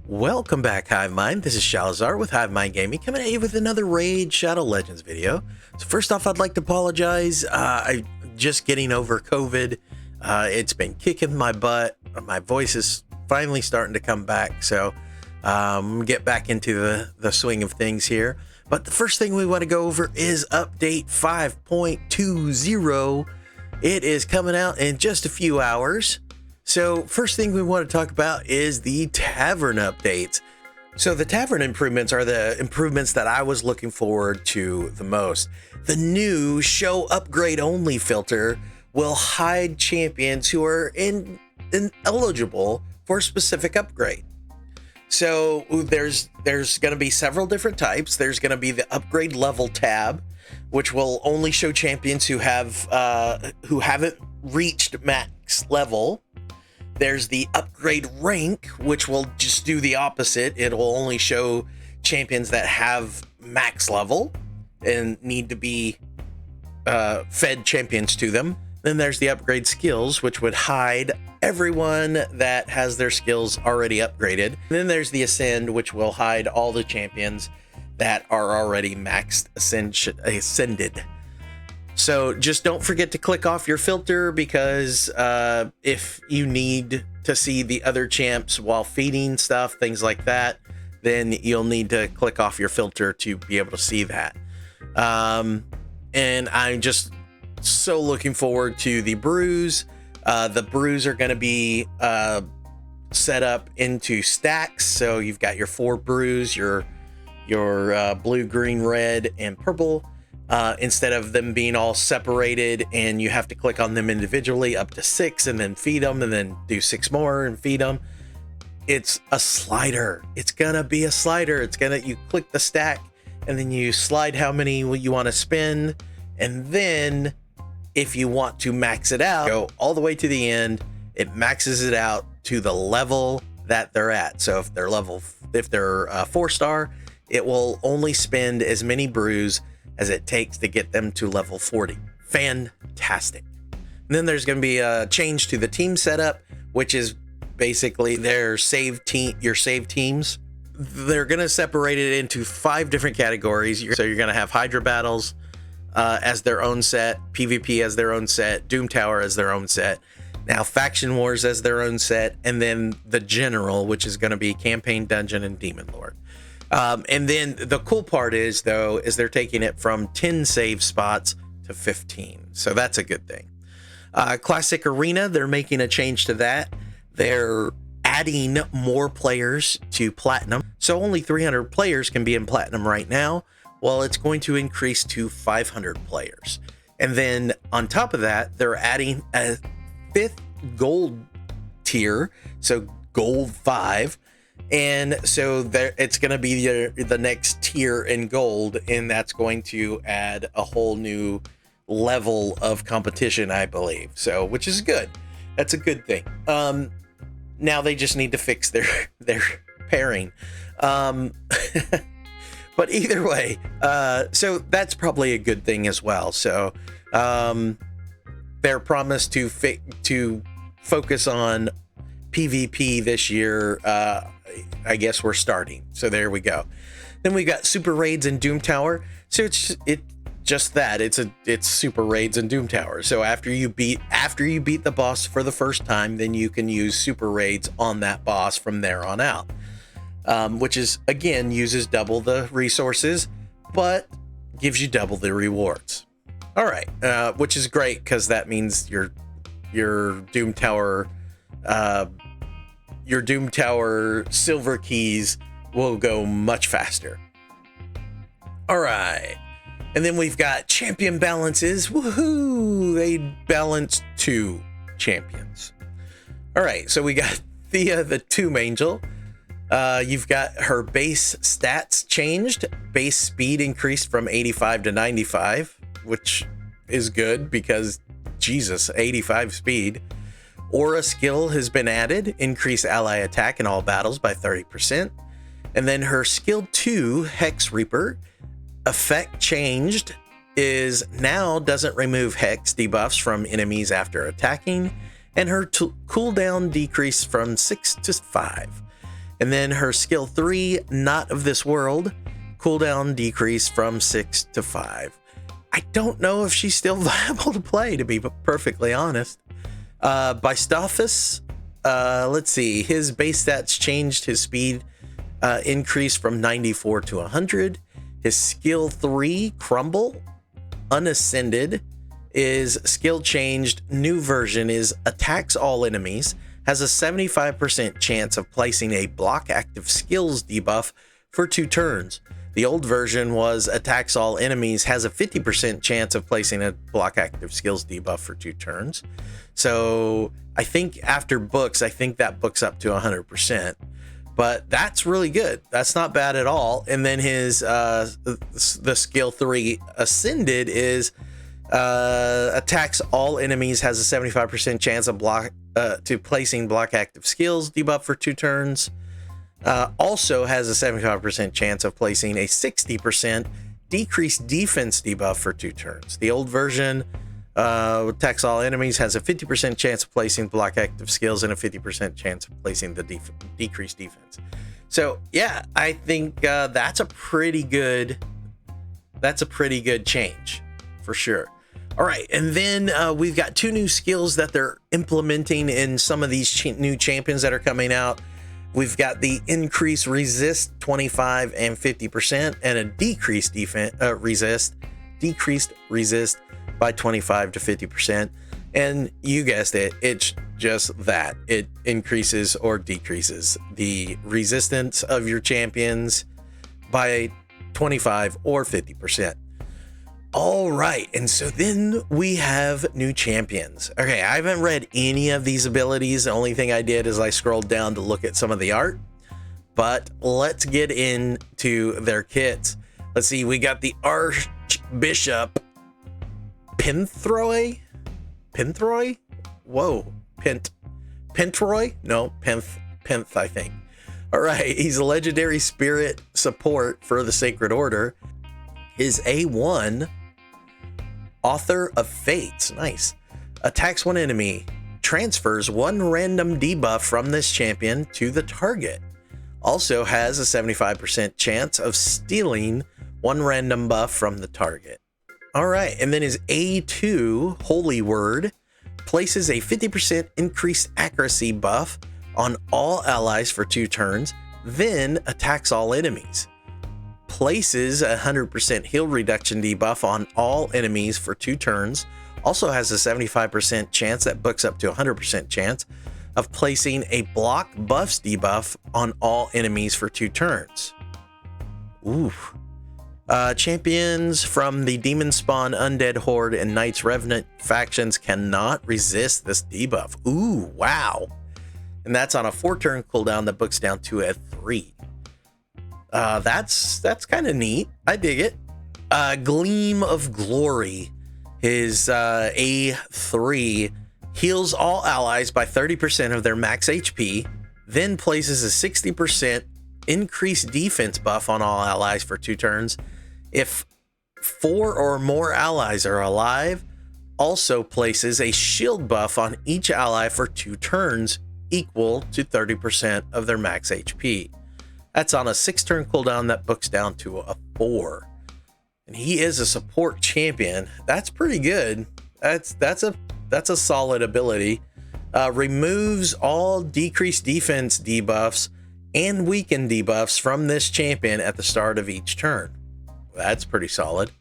Welcome back, Hive Mind. This is Shalazar with Hive Mind Gaming, coming at you with another Raid Shadow Legends video. So first off, I'd like to apologize. I'm just getting over COVID. It's been kicking my butt. My voice is finally starting to come back, so get back into the swing of things here. But the first thing we want to go over is update 5.20. It is coming out in just a few hours. So first thing we want to talk about is the Tavern Updates. So the Tavern improvements are the improvements that I was looking forward to the most. The new show upgrade only filter will hide champions who are ineligible for a specific upgrade. So there's going to be several different types. There's going to be the upgrade level tab, which will only show champions who haven't reached max level. There's the upgrade rank, which will just do the opposite. It will only show champions that have max level and need to be fed champions to them. Then there's the upgrade skills, which would hide everyone that has their skills already upgraded. And then there's the ascend, which will hide all the champions that are already maxed ascended. So just don't forget to click off your filter, because if you need to see the other champs while feeding stuff, things like that, then you'll need to click off your filter to be able to see that. And I'm just so looking forward to the brews. The brews are going to be set up into stacks. So you've got your 4 brews, your blue, green, red, and purple. Instead of them being all separated and you have to click on them individually, up to 6, and then feed them, and then do 6 more and feed them. It's a slider. It's gonna be a slider. You click the stack and then you slide how many you want to spend, and then if you want to max it out, go all the way to the end. It maxes it out to the level that they're at. So if they're 4-star, it will only spend as many brews as it takes to get them to level 40. Fantastic. And then there's going to be a change to the team setup, which is basically your save teams. They're going to separate it into 5 different categories. So you're going to have Hydra battles as their own set, PvP as their own set, Doom Tower as their own set, now Faction Wars as their own set, and then the General, which is going to be Campaign, Dungeon, and Demon Lord. And then the cool part is they're taking it from 10 save spots to 15. So that's a good thing. Classic Arena, they're making a change to that. They're adding more players to Platinum. So only 300 players can be in Platinum right now. Well, it's going to increase to 500 players. And then on top of that, they're adding a 5th gold tier. So gold 5. And so it's going to be the next tier in gold, and that's going to add a whole new level of competition, I believe. So, which is good. That's a good thing. Now they just need to fix their pairing. But either way, so that's probably a good thing as well. So their promise to focus on PvP this year, I guess we're starting. So there we go. Then we got super raids and Doom Tower. So it's super raids and Doom Tower. So after you beat the boss for the first time, then you can use super raids on that boss from there on out. Which is, again, uses double the resources, but gives you double the rewards. All right, which is great, because that means your Doom Tower silver keys will go much faster. All right, and then we've got champion balances. Woohoo! They balance 2 champions. All right, so we got Thea, the Tomb Angel. You've got her base stats changed. Base speed increased from 85 to 95, which is good because, Jesus, 85 speed. Aura skill has been added. Increase ally attack in all battles by 30%. And then her skill 2, Hex Reaper, effect changed. Is now doesn't remove Hex debuffs from enemies after attacking. And her cooldown decreased from 6 to 5. And then her skill 3, Not of This World, cooldown decreased from 6 to 5. I don't know if she's still viable to play, to be perfectly honest. By Stoicism, let's see, his base stats changed. His speed increased from 94 to 100. His skill 3, Crumble, unascended, is skill changed. New version is attacks all enemies, has a 75% chance of placing a block active skills debuff for 2 turns. The old version was attacks all enemies, has a 50% chance of placing a block active skills debuff for 2 turns. So I think after books, I think that books up to 100%. But that's really good. That's not bad at all. And then his the skill 3 ascended is attacks all enemies, has a 75% chance of to placing block active skills debuff for 2 turns. Also has a 75% chance of placing a 60% decreased defense debuff for 2 turns. The old version, attacks all enemies, has a 50% chance of placing block active skills and a 50% chance of placing the decreased defense. So yeah, I think that's a pretty good change for sure. All right, and then we've got 2 new skills that they're implementing in some of these new champions that are coming out. We've got the increased resist 25 and 50%, and a decreased decreased resist by 25 to 50%. And you guessed it, it's just that. It increases or decreases the resistance of your champions by 25 or 50%. All right, and so then we have new champions. Okay, I haven't read any of these abilities. The only thing I did is I scrolled down to look at some of the art. But let's get into their kits. Let's see, we got the Archbishop Pinthroy? Pinthroy? Whoa, Pinthroy? No, Pinth, I think. All right, he's a legendary spirit support for the Sacred Order. His A1, Author of Fates, nice. Attacks one enemy, transfers 1 random debuff from this champion to the target. Also has a 75% chance of stealing 1 random buff from the target. All right, and then his A2, Holy Word, places a 50% increased accuracy buff on all allies for 2 turns, then attacks all enemies. Places a 100% heal reduction debuff on all enemies for 2 turns. Also has a 75% chance, that books up to 100% chance, of placing a block buffs debuff on all enemies for 2 turns. Ooh. Champions from the Demon Spawn, Undead Horde, and Knights Revenant factions cannot resist this debuff. Ooh, wow. And that's on a 4-turn cooldown that books down to a 3. That's kind of neat. I dig it. Gleam of Glory, his A3, heals all allies by 30% of their max HP, then places a 60% increased defense buff on all allies for 2 turns. If 4 or more allies are alive, also places a shield buff on each ally for 2 turns, equal to 30% of their max HP. That's on a 6-turn cooldown that books down to a 4. And he is a support champion. That's pretty good. That's a solid ability. Removes all decreased defense debuffs and weaken debuffs from this champion at the start of each turn. That's pretty solid.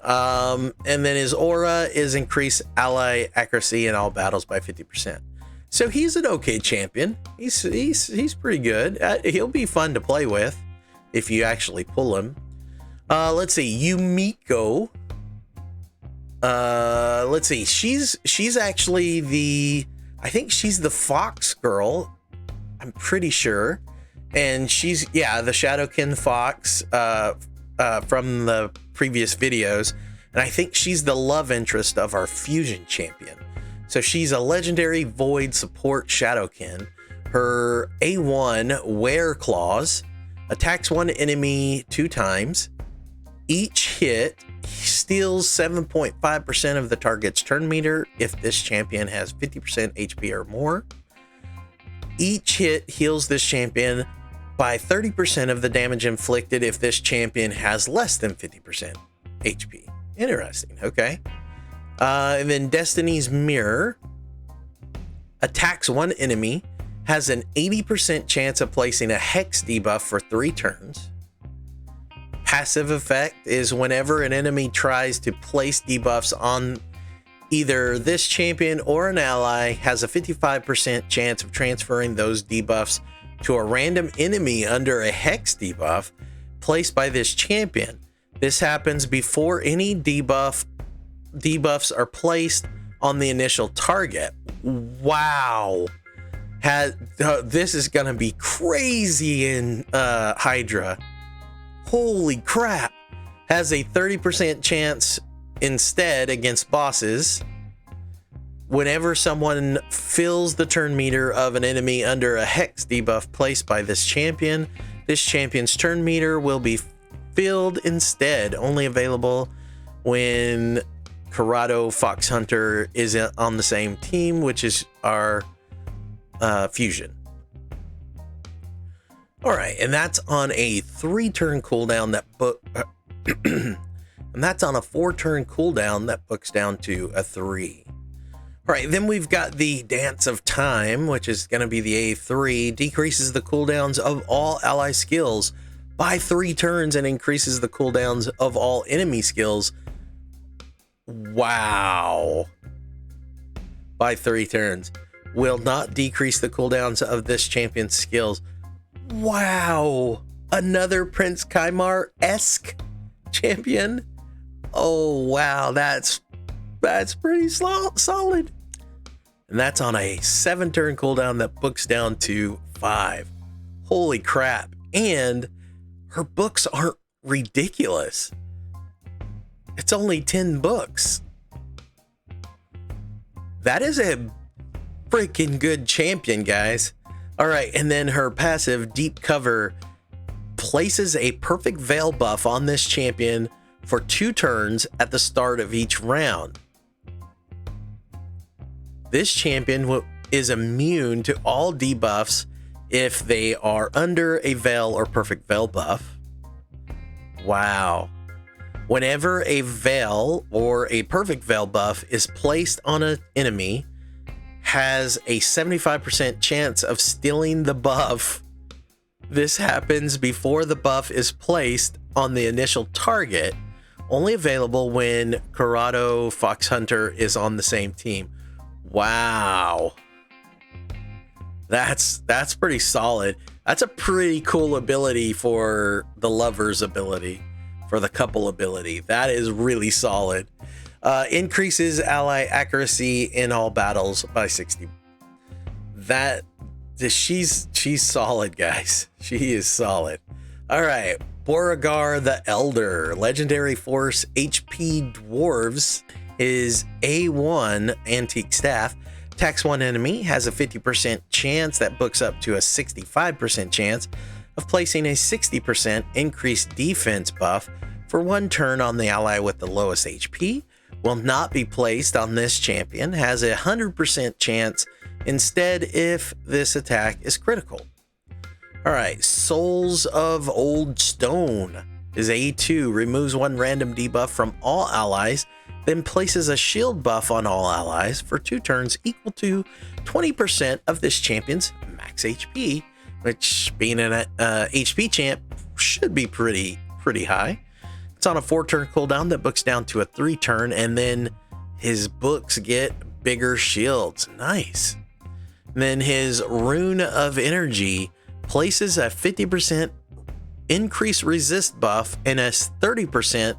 And then his aura is increased ally accuracy in all battles by 50%. So he's an okay champion. He's pretty good. He'll be fun to play with if you actually pull him. Let's see, Yumiko. Let's see. She's actually I think she's the fox girl. I'm pretty sure. And she's the Shadowkin fox from the previous videos. And I think she's the love interest of our fusion champion. So she's a legendary void support Shadowkin. Her A1, Wear Claws, attacks 1 enemy 2 times. Each hit steals 7.5% of the target's turn meter if this champion has 50% HP or more. Each hit heals this champion by 30% of the damage inflicted if this champion has less than 50% HP. Interesting. Okay. And then Destiny's Mirror attacks one enemy, has an 80% chance of placing a hex debuff for 3 turns. Passive effect is whenever an enemy tries to place debuffs on either this champion or an ally, has a 55% chance of transferring those debuffs to a random enemy under a hex debuff placed by this champion. This happens before any debuffs are placed on the initial target. Wow. This is gonna be crazy in Hydra. Holy crap. Has a 30% chance instead against bosses. Whenever someone fills the turn meter of an enemy under a hex debuff placed by this champion's turn meter will be filled instead. Only available when Karato Fox Hunter is on the same team, which is our fusion. All right, and that's on a 3-turn cooldown and that's on a 4-turn cooldown that books down to a 3. All right, then we've got the Dance of Time, which is going to be the A3, decreases the cooldowns of all ally skills by 3 turns and increases the cooldowns of all enemy skills. Wow. By 3 turns. Will not decrease the cooldowns of this champion's skills. Wow. Another Prince Kaimar-esque champion. Oh, wow. That's pretty solid. And that's on a 7-turn cooldown that books down to 5. Holy crap. And her books aren't ridiculous. It's only 10 books. That is a freaking good champion, guys. All right, and then her passive, Deep Cover, places a perfect veil buff on this champion for 2 turns at the start of each round. This champion is immune to all debuffs if they are under a veil or perfect veil buff. Wow. Whenever a veil or a perfect veil buff is placed on an enemy, has a 75% chance of stealing the buff. This happens before the buff is placed on the initial target, only available when Karato Fox Hunter is on the same team. Wow. That's pretty solid. That's a pretty cool ability for the lover's ability, for the couple ability. That is really solid. Increases ally accuracy in all battles by 60. She's solid, guys. She is solid. All right, Borugar the Elder, legendary force HP dwarves. His A1 antique staff attacks one enemy, has a 50% chance that books up to a 65% chance of placing a 60% increased defense buff for 1 turn on the ally with the lowest HP. Will not be placed on this champion, has a 100% chance instead if this attack is critical. All right, Souls of Old Stone is A2, removes 1 random debuff from all allies, then places a shield buff on all allies for 2 turns equal to 20% of this champion's max HP, which being an HP champ should be pretty high. It's on a 4-turn cooldown that books down to a 3-turn, and then his books get bigger shields. Nice. And then his Rune of Energy places a 50% increased resist buff and a 30%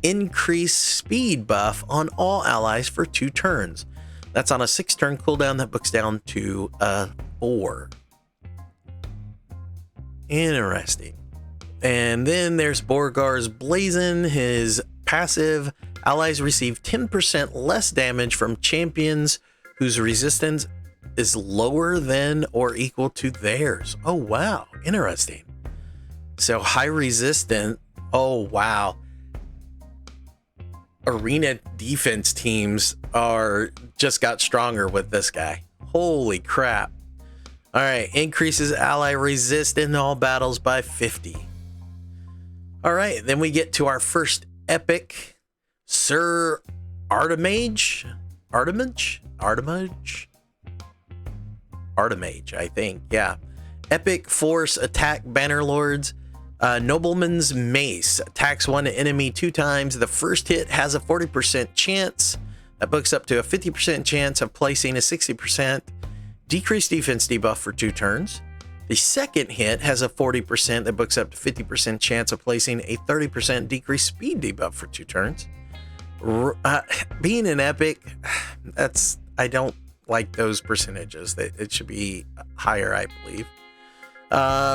increased speed buff on all allies for 2 turns. That's on a 6-turn cooldown that books down to a 4. Interesting. And then there's Borugar's Blazon. His passive, allies receive 10% less damage from champions whose resistance is lower than or equal to theirs. Oh, wow. Interesting. So high resistant. Oh, wow. Arena defense teams are just got stronger with this guy. Holy crap. All right, increases ally resist in all battles by 50. All right, then we get to our first epic, Sir Artemage, I think, yeah. Epic Force Attack Bannerlords. Nobleman's Mace attacks one enemy 2 times. The first hit has a 40% chance. That books up to a 50% chance of placing a 60% decreased defense debuff for 2 turns. The second hit has a 40% that books up to 50% chance of placing a 30% decreased speed debuff for 2 turns. Being an epic, I don't like those percentages. It should be higher, I believe.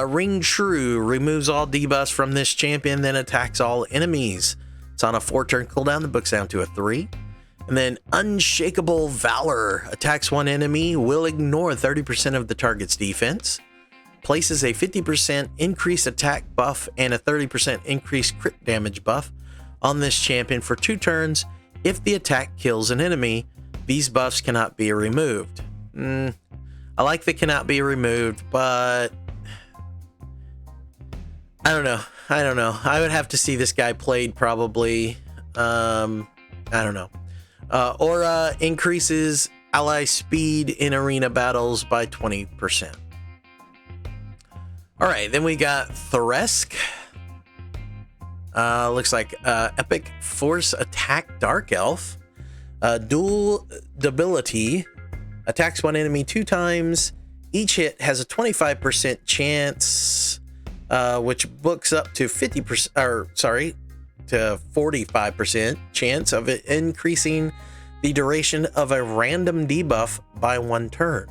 Ring Shrew removes all debuffs from this champion, then attacks all enemies. It's on a 4-turn cooldown. The book's down to a 3. And then Unshakable Valor attacks one enemy, will ignore 30% of the target's defense, places a 50% increased attack buff and a 30% increased crit damage buff on this champion for 2 turns. If the attack kills an enemy, these buffs cannot be removed. I like the cannot be removed, but I don't know. I would have to see this guy played probably. I don't know. Aura increases ally speed in arena battles by 20%. All right, then we got Thoresque. Looks like Epic Force Attack Dark Elf. Dual Debility. Attacks one enemy 2 times. Each hit has a 25% chance, which books up to 45% chance of it increasing the duration of a random debuff by 1 turn.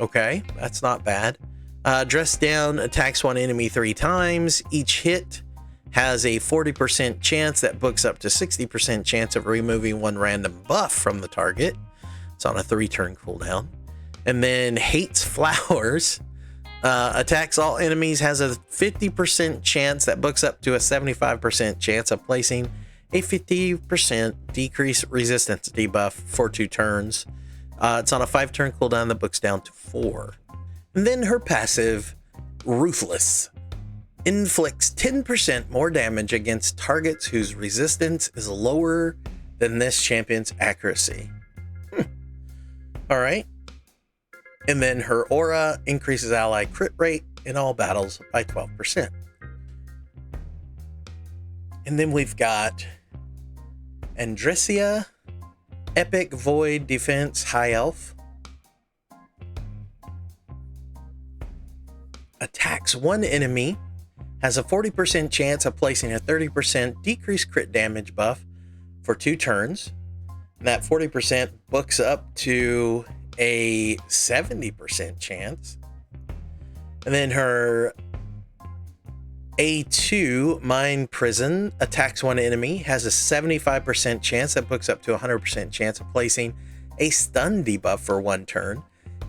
Okay, that's not bad. Dress Down attacks one enemy 3 times. Each hit has a 40% chance that books up to 60% chance of removing 1 random buff from the target. It's on a 3-turn cooldown. And then Hates Flowers. Attacks all enemies, has a 50% chance that books up to a 75% chance of placing a 50% decreased resistance debuff for 2 turns. It's on a 5-turn cooldown that books down to 4. And then her passive, Ruthless, inflicts 10% more damage against targets whose resistance is lower than this champion's accuracy. All right. And then her aura increases ally crit rate in all battles by 12%. And then we've got Andrissia, Epic Void Defense High Elf. Attacks one enemy, has a 40% chance of placing a 30% decreased crit damage buff for 2 turns. And that 40% books up to a 70% chance. And then her A2 Mind Prison attacks one enemy, has a 75% chance that books up to a 100% chance of placing a stun debuff for 1 turn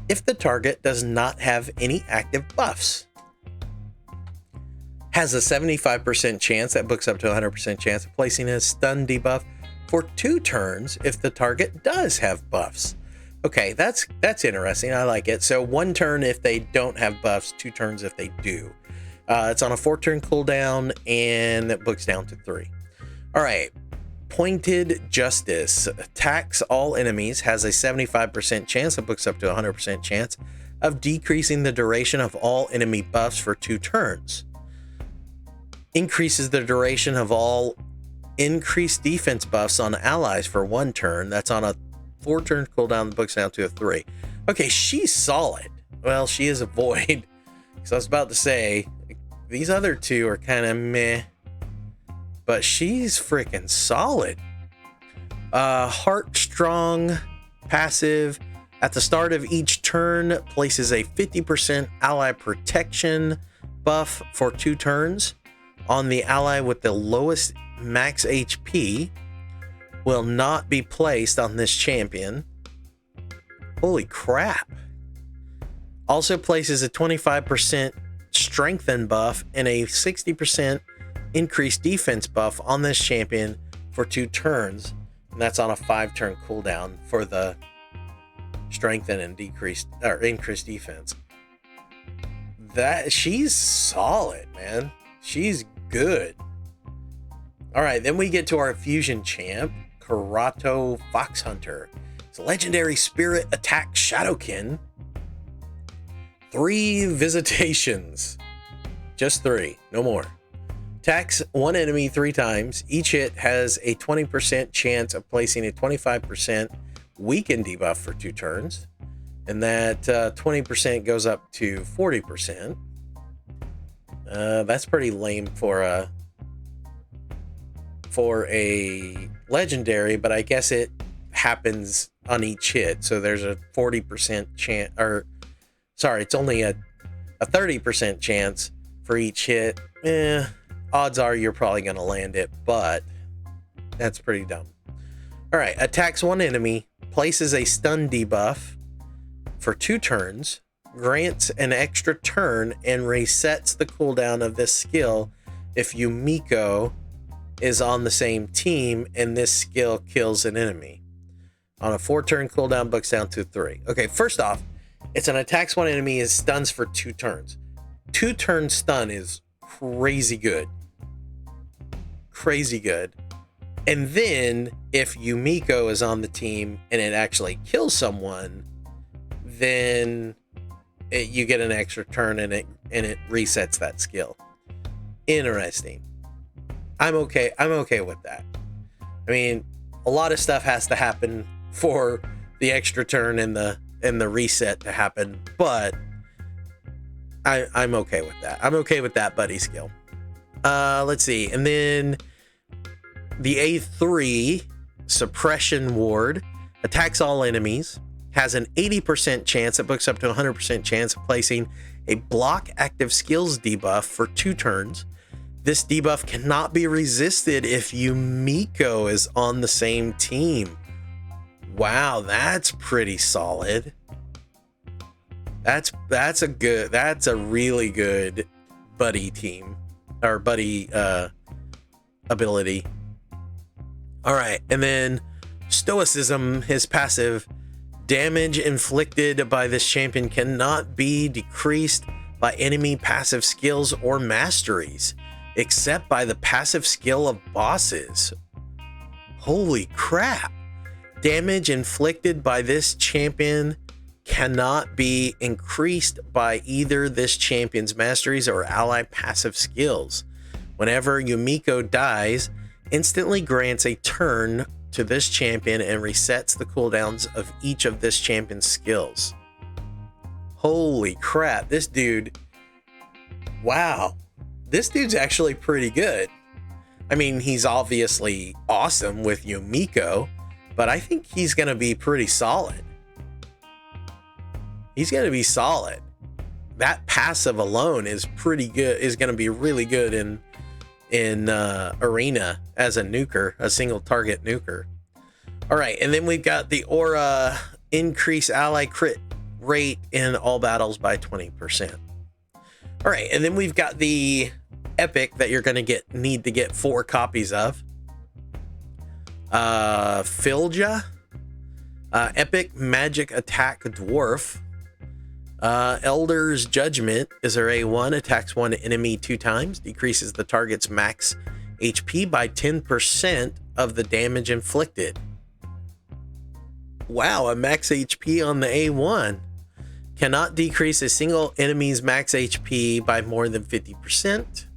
if the target does not have any active buffs. Has a 75% chance that books up to a 100% chance of placing a stun debuff for 2 turns if the target does have buffs. Okay, that's interesting. I like it. So 1 turn if they don't have buffs, 2 turns if they do. It's on a 4-turn cooldown and it books down to 3. All right. Pointed Justice attacks all enemies, has a 75% chance, that books up to a 100% chance of decreasing the duration of all enemy buffs for 2 turns. Increases the duration of all increased defense buffs on allies for 1 turn. That's on a 4-turn cooldown, the book's down to a 3. Okay, she's solid. Well, she is a void. Because I was about to say, these other 2 are kind of meh. But she's freaking solid. Heartstrong passive. At the start of each turn, places a 50% ally protection buff for 2 turns on the ally with the lowest max HP. Will not be placed on this champion. Holy crap. Also places a 25% strengthen buff and a 60% increased defense buff on this champion for 2 turns. And that's on a 5-turn cooldown for the strengthen and decreased or increased defense. That she's solid, man. She's good. All right, then we get to our fusion champ, Karato Fox Hunter. It's a legendary spirit attack Shadowkin. 3 visitations. Just 3, no more. Attacks one enemy 3 times. Each hit has a 20% chance of placing a 25% weaken debuff for 2 turns. And that 20% goes up to 40%. That's pretty lame for a legendary, but I guess it happens on each hit. So there's a 40% chance, or sorry, it's only a 30% chance for each hit. Odds are you're probably going to land it, but that's pretty dumb. All right, attacks one enemy, places a stun debuff for 2 turns, grants an extra turn, and resets the cooldown of this skill if Yumiko is on the same team and this skill kills an enemy. On a 4-turn cooldown, books down to 3. Okay, first off, it's an attacks one enemy is stuns for 2 turns. 2-turn stun is crazy good. Crazy good. And then if Yumiko is on the team and it actually kills someone, then you get an extra turn and it resets that skill. Interesting. I'm okay with that. I mean, a lot of stuff has to happen for the extra turn and the reset to happen, but I'm okay with that. I'm okay with that buddy skill. Let's see. And then the A3 Suppression Ward attacks all enemies, has an 80% chance, it books up to 100% chance of placing a block active skills debuff for 2 turns. This debuff cannot be resisted if Yumiko is on the same team. Wow, that's pretty solid. That's a really good buddy team or buddy ability. All right, and then Stoicism, his passive, damage inflicted by this champion cannot be decreased by enemy passive skills or masteries, except by the passive skill of bosses. Holy crap. Damage inflicted by this champion cannot be increased by either this champion's masteries or ally passive skills. Whenever Yumiko dies, instantly grants a turn to this champion and resets the cooldowns of each of this champion's skills. Holy crap, this dude, wow. This dude's actually pretty good. I mean, he's obviously awesome with Yumiko, but I think he's going to be pretty solid. He's going to be solid. That passive alone is pretty good, is going to be really good in arena as a nuker, a single target nuker. All right, and then we've got the aura, increase ally crit rate in all battles by 20%. All right, and then we've got the epic that you're going to need to get 4 copies of. Filja, epic magic attack dwarf. Elder's Judgment is her A1, attacks one enemy 2 times, decreases the target's max HP by 10% of the damage inflicted. Wow, a max HP on the A1. Cannot decrease a single enemy's max HP by more than 50%.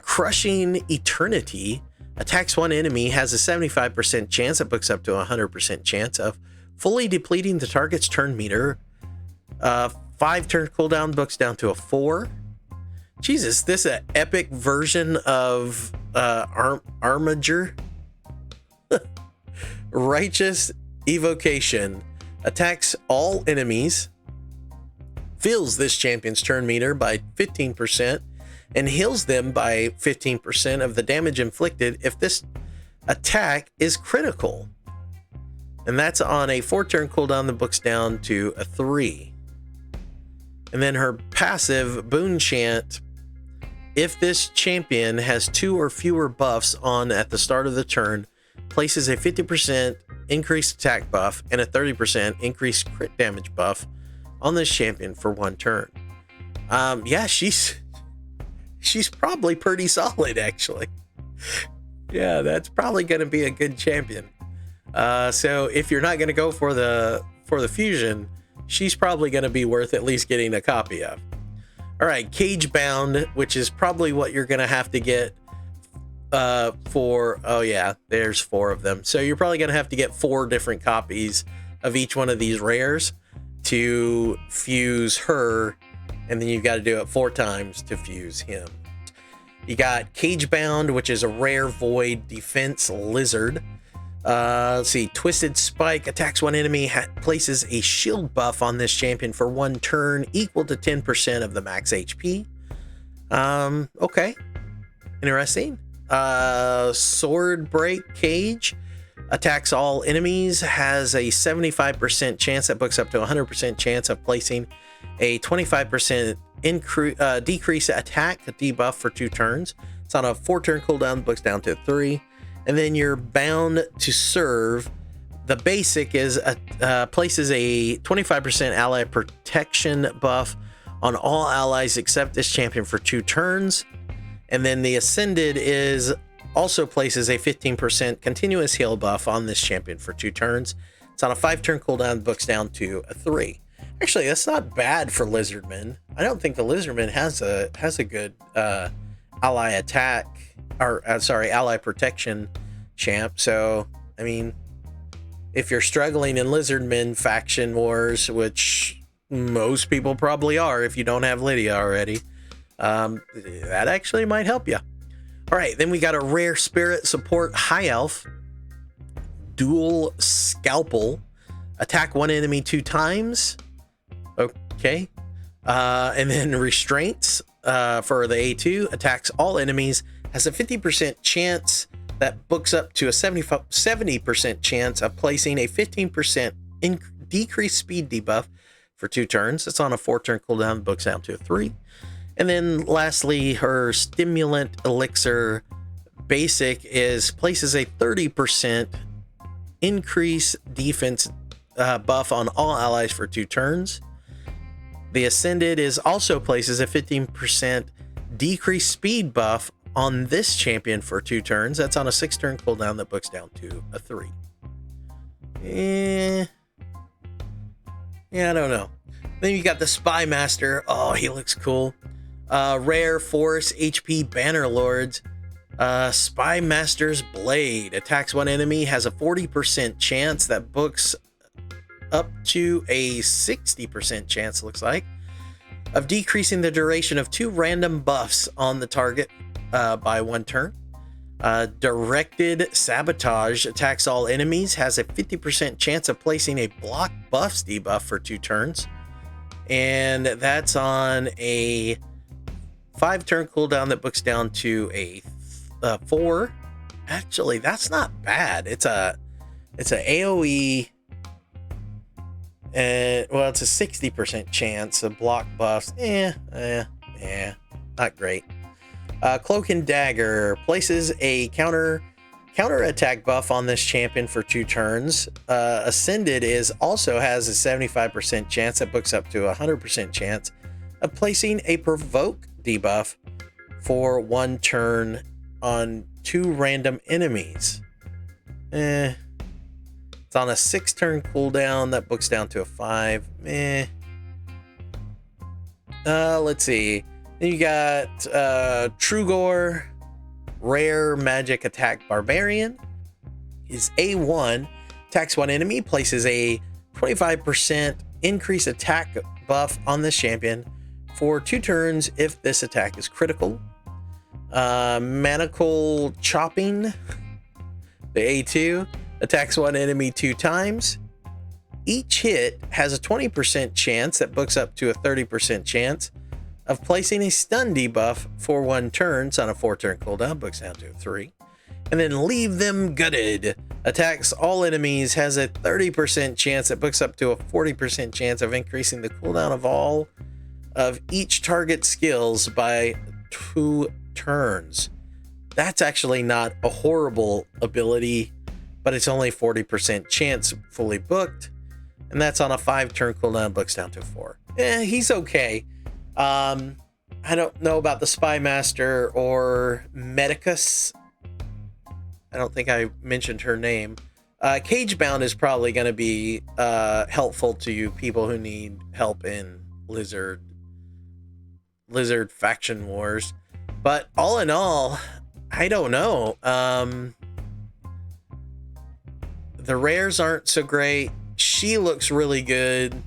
Crushing Eternity attacks one enemy, has a 75% chance, it books up to a 100% chance of fully depleting the target's turn meter. 5-turn cooldown, books down to a 4. Jesus, this is an epic version of Armiger. Righteous Evocation attacks all enemies, fills this champion's turn meter by 15%, and heals them by 15% of the damage inflicted if this attack is critical. And that's on a 4-turn cooldown that books down to a 3. And then her passive, Boon Chant. If this champion has 2 or fewer buffs on at the start of the turn, places a 50% increased attack buff and a 30% increased crit damage buff on this champion for 1 turn. Yeah, she's probably pretty solid, actually. Yeah, that's probably going to be a good champion. So if you're not going to go for the fusion, she's probably going to be worth at least getting a copy of. All right, Cage Bound, which is probably what you're going to have to get for, oh yeah, there's 4 of them. So you're probably going to have to get 4 different copies of each one of these rares to fuse her, and then you've got to do it 4 times to fuse him. You got Cage Bound, which is a rare void defense lizard. Let's see, Twisted Spike attacks one enemy, places a shield buff on this champion for 1 turn equal to 10% of the max HP. Okay, interesting. Sword Break Cage attacks all enemies, has a 75% chance that books up to 100% chance of placing a 25% decrease attack debuff for 2 turns. It's on a 4-turn cooldown, books down to 3. And then you're Bound to Serve. The basic is places a 25% ally protection buff on all allies except this champion for 2 turns. And then the Ascended is also places a 15% continuous heal buff on this champion for 2 turns. It's on a 5-turn cooldown, books down to a 3. Actually, that's not bad for Lizardman. I don't think the Lizardman has a good ally attack, or ally protection champ. So, I mean, if you're struggling in Lizardman faction wars, which most people probably are if you don't have Lydia already, that actually might help you. All right, then we got a rare spirit support high elf, dual scalpel, attack one enemy 2 times. Okay, and then restraints for the A2 attacks all enemies, has a 50% chance that books up to a 70% chance of placing a 15% decreased speed debuff for 2 turns. It's on a 4-turn cooldown, books down to a 3. And then lastly, her stimulant elixir basic places a 30% increase defense buff on all allies for 2 turns. The Ascended also places a 15% decreased speed buff on this champion for 2 turns. That's on a 6-turn cooldown that books down to a 3. Yeah, I don't know. Then you got the Spymaster. Oh, he looks cool. Rare Force HP Bannerlords. Spymaster's Blade attacks one enemy, has a 40% chance that books up to a 60% chance, looks like, of decreasing the duration of 2 random buffs on the target by 1 turn. Directed Sabotage attacks all enemies, has a 50% chance of placing a block buffs debuff for 2 turns. And that's on a 5-turn cooldown that books down to a 4. Actually, that's not bad. It's a AoE. Well, it's a 60% chance of block buffs. Not great. Cloak and Dagger places a counter attack buff on this champion for 2 turns. Ascended also has a 75% chance that books up to a 100% chance of placing a provoke debuff for 1 turn on 2 random enemies. It's on a 6-turn cooldown that books down to a 5. Let's see. Then you got Trugor, rare magic attack Barbarian. His A1 attacks one enemy, places a 25% increase attack buff on this champion for 2 turns if this attack is critical. Manacle Chopping, the A2, attacks one enemy 2 times. Each hit has a 20% chance that books up to a 30% chance of placing a stun debuff for 1 turn. It's on a 4-turn cooldown, books down to a 3. And then Leave Them Gutted attacks all enemies, has a 30% chance that books up to a 40% chance of increasing the cooldown of all of each target skills by 2 turns. That's actually not a horrible ability. but it's only 40% chance fully booked, and that's on a 5-turn cooldown, books down to 4. He's okay. I don't know about the Spymaster or Medicus. I don't think I mentioned her name. Cagebound is probably going to be helpful to you people who need help in Lizard faction wars. But all in all, I don't know. The rares aren't so great. She looks really good.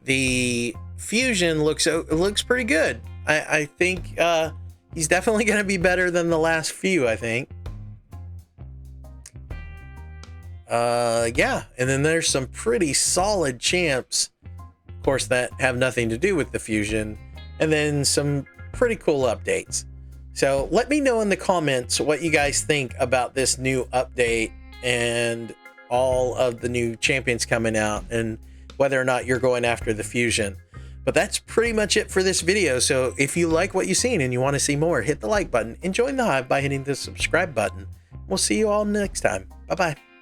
The fusion looks pretty good. I think he's definitely going to be better than the last few, I think. Yeah, and then there's some pretty solid champs, of course, that have nothing to do with the fusion, and then some pretty cool updates. So let me know in the comments what you guys think about this new update and all of the new champions coming out, and whether or not you're going after the fusion. But that's pretty much it for this video. So if you like what you've seen and you want to see more, hit the like button and join the Hive by hitting the subscribe button. We'll see you all next time. Bye-bye.